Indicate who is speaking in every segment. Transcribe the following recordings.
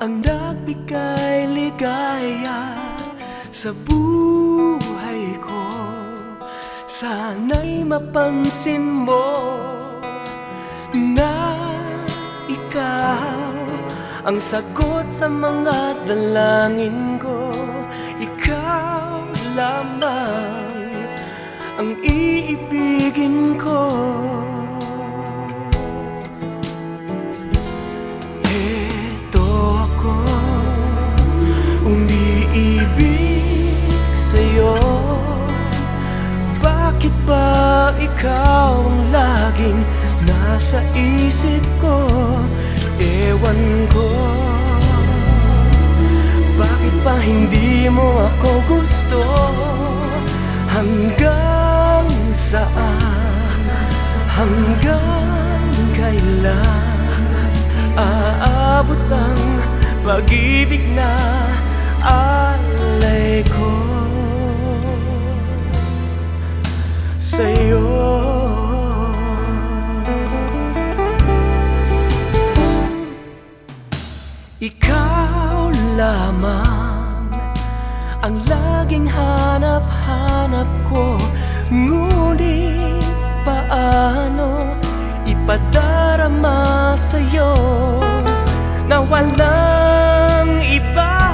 Speaker 1: ang nagbigay ligaya sa buhay ko. Sana'y mapansin mo na ikaw ang sagot sa mga dalangin ko. Ikaw lamang ang iibigin ko. Heto ako, umiibig sa'yo. Bakit ba ikaw ang laging nasa isip ko? Ewan ko, bakit pa hindi mo ako gusto? Hanggang saan, hanggang kailan aabot ang pag-ibig na alay ko sa'yo? Ikaw lamang ang laging hanap-hanap ko. Ngunit paano ipadarama sa'yo na walang iba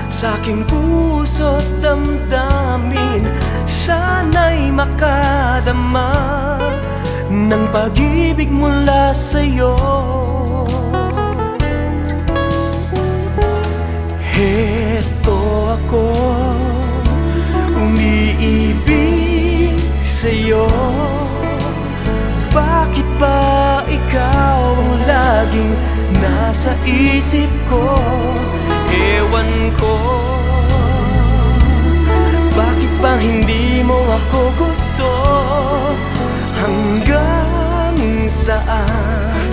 Speaker 1: sa'king puso't damdamin? Sana'y makadama ng pag-ibig mula sa'yo. Heto ako, umiibig sa'yo. Bakit ba ikaw ang laging nasa isip ko? Ewan ko, bakit ba hindi mo ako gusto? Hanggang saan,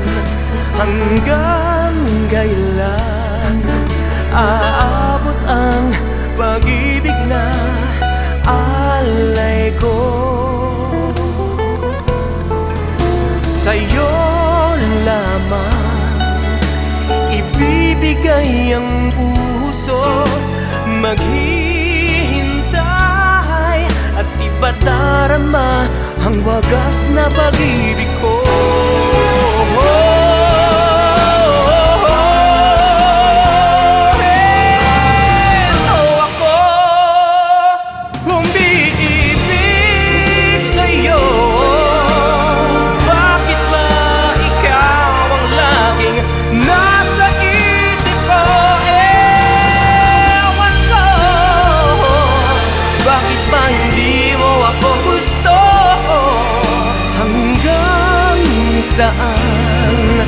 Speaker 1: hanggang kailan aabot ang pag-ibig na alay ko sa'yo lamang? Ibibigay ang puso, maghihintay at ipadarama ang wagas na pag-ibig ko. Saan,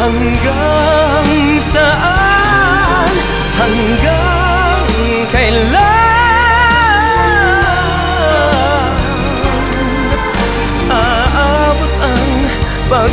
Speaker 1: hanggang saan, hanggang kailan aabot ang pag